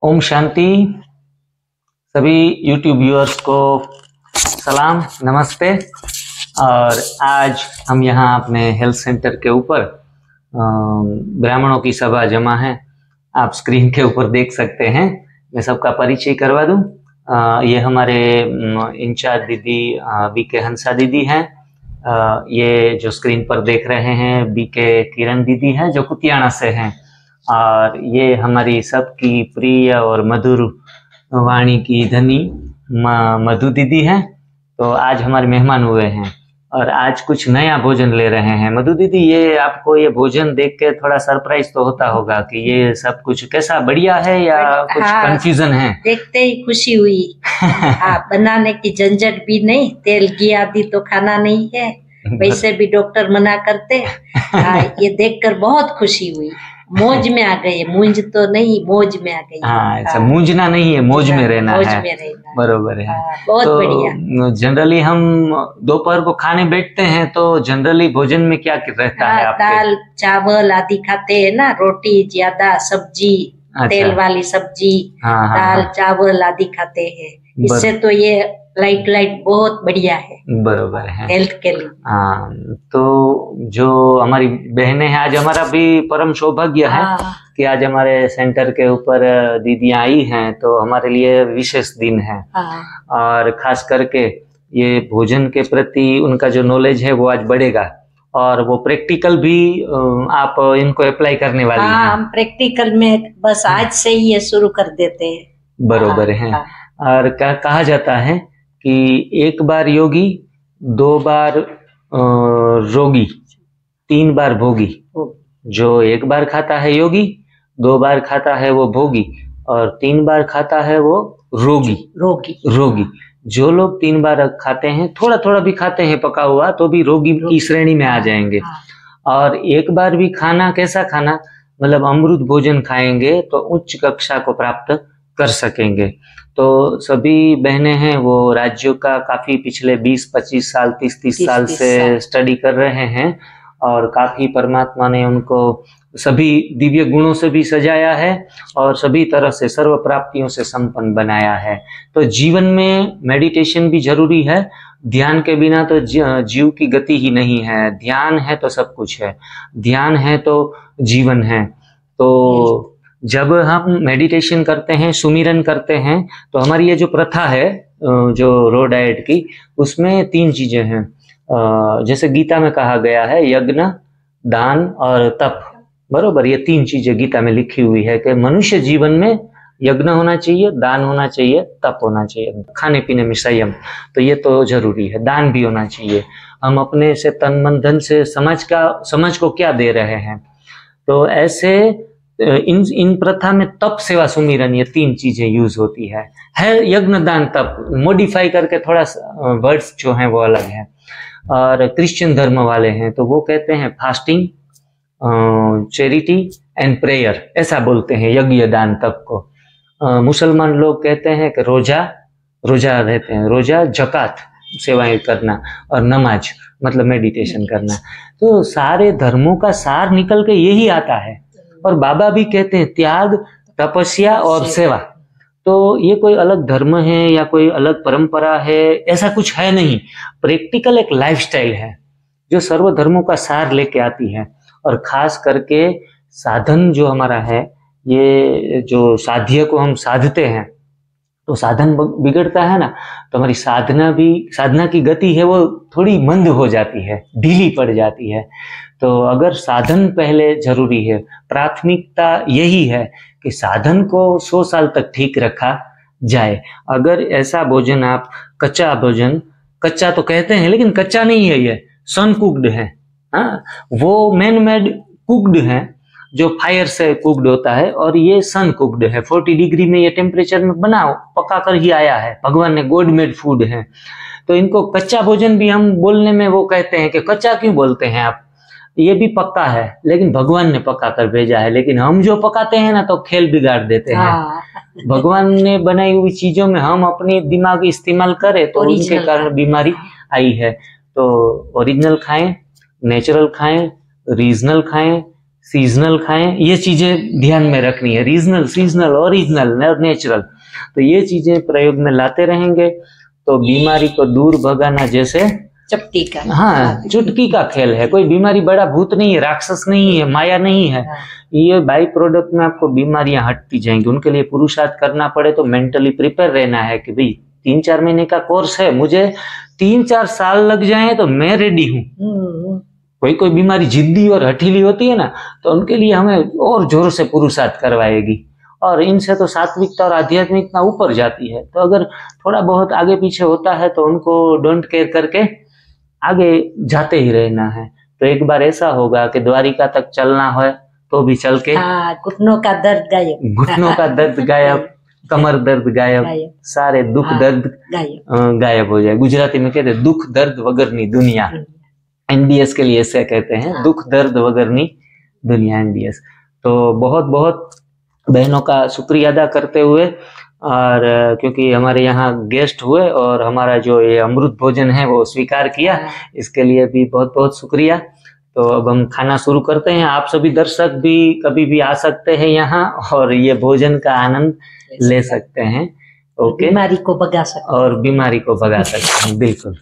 ओम शांति। सभी YouTube viewers को सलाम नमस्ते। और आज हम यहाँ अपने हेल्थ सेंटर के ऊपर ब्राह्मणों की सभा जमा है। आप स्क्रीन के ऊपर देख सकते हैं। मैं सबका परिचय करवा दूं। ये हमारे इंचार्ज दीदी बीके हंसा दीदी हैं। ये जो स्क्रीन पर देख रहे हैं बीके किरण दीदी हैं जो कुतियाना से हैं। और ये हमारी सबकी प्रिय और मधुर वाणी की धनी मधु दीदी हैं। तो आज हमारे मेहमान हुए हैं और आज कुछ नया भोजन ले रहे हैं। मधु दीदी, ये आपको ये भोजन देख के थोड़ा सरप्राइज तो होता होगा कि ये सब कुछ कैसा बढ़िया है या कुछ कंफ्यूजन है? देखते ही खुशी हुई। बनाने की झंझट भी नहीं, तेल घी आदि तो खाना नहीं है, वैसे भी डॉक्टर मना करते। ये देखकर बहुत खुशी हुई। मौज में आ गए, मूंज तो नहीं, मौज में आ गई। ऐसा मूंजना नहीं है, मौज में रहना है। बरोबर है। बहुत बढ़िया। जनरली हम दोपहर को खाने बैठते हैं तो जनरली भोजन में क्या रहता है आपके? दाल चावल आदि खाते हैं ना, रोटी ज्यादा, सब्जी, तेल वाली सब्जी, दाल चावल आदि खाते हैं। इससे तो ये लाइट बहुत बढ़िया है। बरोबर है, हेल्थ के लिए। तो जो हमारी बहनें हैं, आज हमारा भी परम सौभाग्य है कि आज हमारे सेंटर के ऊपर दीदियां आई हैं, तो हमारे लिए विशेष दिन है। और खास करके ये भोजन के प्रति उनका जो नॉलेज है वो आज बढ़ेगा और वो प्रैक्टिकल भी आप इनको अप्लाई करने वाली हैं। हम प्रैक्टिकल में बस आज से ही ये शुरू कर देते हैं। बरोबर है। और कहा जाता है कि एक बार योगी, दो बार रोगी, तीन बार भोगी। जो एक बार खाता है योगी, दो बार खाता है वो भोगी और तीन बार खाता है वो रोगी। जो लोग तीन बार खाते हैं, थोड़ा थोड़ा भी खाते हैं पका हुआ, तो भी रोगी की श्रेणी में आ जाएंगे। और एक बार भी खाना, कैसा खाना, मतलब अमृत भोजन खाएंगे तो उच्च कक्षा को प्राप्त कर सकेंगे। तो सभी बहनें हैं वो राज्यों का काफी पिछले 20-25 साल, 30 साल से स्टडी कर रहे हैं और काफी परमात्मा ने उनको सभी दिव्य गुणों से भी सजाया है और सभी तरह से सर्व प्राप्तियों से संपन्न बनाया है। तो जीवन में मेडिटेशन भी जरूरी है। ध्यान के बिना तो जीव की गति ही नहीं है। ध्यान है तो सब कुछ है, ध्यान है तो जीवन है। तो जब हम मेडिटेशन करते हैं, सुमिरन करते हैं, तो हमारी ये जो प्रथा है जो रो डाइट की, उसमें 3 चीजें हैं। जैसे गीता में कहा गया है, यज्ञ, दान और तप। बरोबर, ये 3 चीजें गीता में लिखी हुई है कि मनुष्य जीवन में यज्ञ होना चाहिए, दान होना चाहिए, तप होना चाहिए, खाने पीने में संयम, तो ये तो जरूरी है। दान भी होना चाहिए। हम अपने से तन मन धन से समझ को क्या दे रहे हैं। तो ऐसे इन प्रथा में तप, सेवा, सुमिरन, ये 3 चीजें यूज होती है यज्ञ दान तप। मॉडिफाई करके थोड़ा वर्ड्स जो हैं वो अलग है। और क्रिश्चियन धर्म वाले हैं तो वो कहते हैं फास्टिंग, चैरिटी एंड प्रेयर, ऐसा बोलते हैं यज्ञ दान तप को। मुसलमान लोग कहते हैं कि रोजा रहते हैं, रोजा, जकात, सेवाएं करना, और नमाज मतलब मेडिटेशन करना। तो सारे धर्मों का सार निकल के यही आता है। और बाबा भी कहते हैं त्याग, तपस्या और सेवा। तो ये कोई अलग धर्म है या कोई अलग परंपरा है, ऐसा कुछ है नहीं। प्रैक्टिकल एक लाइफस्टाइल है जो सर्व धर्मों का सार लेके आती है। और खास करके साधन जो हमारा है, ये जो साध्य को हम साधते हैं, तो साधन बिगड़ता है ना, तो हमारी साधना की गति है वो थोड़ी मंद हो जाती है, ढीली पड़ जाती है। तो अगर साधन पहले जरूरी है, प्राथमिकता यही है कि साधन को 100 साल तक ठीक रखा जाए। अगर ऐसा भोजन आप कच्चा भोजन, कच्चा तो कहते हैं लेकिन कच्चा नहीं है, ये सन कुक्ड है। वो मैन मेड कुक्ड है जो फायर से कुक्ड होता है, और ये सन कुक्ड है। 40 डिग्री में ये टेम्परेचर में बनाओ, पका कर ही आया है। भगवान ने गॉड मेड फूड है। तो इनको कच्चा भोजन भी हम बोलने में वो कहते हैं कि कच्चा क्यों बोलते हैं आप, ये भी पक्का है लेकिन भगवान ने पका कर भेजा है। लेकिन हम जो पकाते हैं ना तो खेल बिगाड़ देते हैं। भगवान ने बनाई हुई चीजों में हम अपनी दिमाग इस्तेमाल करें तो उनके कारण बीमारी आई है। तो ओरिजिनल खाएं, नेचुरल खाएं, रीजनल खाएं, सीजनल खाएं, ये चीजें ध्यान में रखनी है। रीजनल, सीजनल, ओरिजिनल और नेचुरल, तो ये चीजें प्रयोग में लाते रहेंगे तो बीमारी को दूर भगाना जैसे चुटकी का, हाँ, चुटकी का खेल है। कोई बीमारी बड़ा भूत नहीं है, राक्षस नहीं है, माया नहीं है। ये बाई प्रोडक्ट में आपको बीमारियां हटती जाएंगी। उनके लिए पुरुषार्थ करना पड़े तो मेंटली प्रिपेयर रहना है कि भाई 3-4 महीने का कोर्स है, मुझे 3-4 साल लग जाए तो मैं रेडी हूँ। कोई बीमारी जिद्दी और हठीली होती है ना, तो उनके लिए हमें और जोर से पुरुषार्थ करवाएगी, और इनसे तो सात्विकता और आध्यात्मिकता ऊपर जाती है। तो अगर थोड़ा बहुत आगे पीछे होता है तो उनको डोंट केयर करके आगे जाते ही रहना है। तो एक बार ऐसा होगा कि द्वारिका तक चलना है तो भी चल के, घुटनों का दर्द गायब, घुटनों का दर्द गायब, कमर दर्द गायब, सारे दुख दर्द गायब हो जाए। गुजराती में कहते हैं दुख दर्द वगरनी दुनिया, एनडीएस के लिए ऐसे कहते हैं, दुख दर्द वगरनी दुनिया, एनडीएस। तो बहुत बहुत बहनों का शुक्रिया अदा करते हुए, और क्योंकि हमारे यहाँ गेस्ट हुए और हमारा जो ये अमृत भोजन है वो स्वीकार किया, इसके लिए भी बहुत बहुत शुक्रिया। तो अब हम खाना शुरू करते हैं। आप सभी दर्शक भी कभी भी आ सकते हैं यहाँ और ये भोजन का आनंद ले सकते हैं। ओके, बीमारी को भगा सकते हैं, और बीमारी को भगा सकते हैं, बिल्कुल।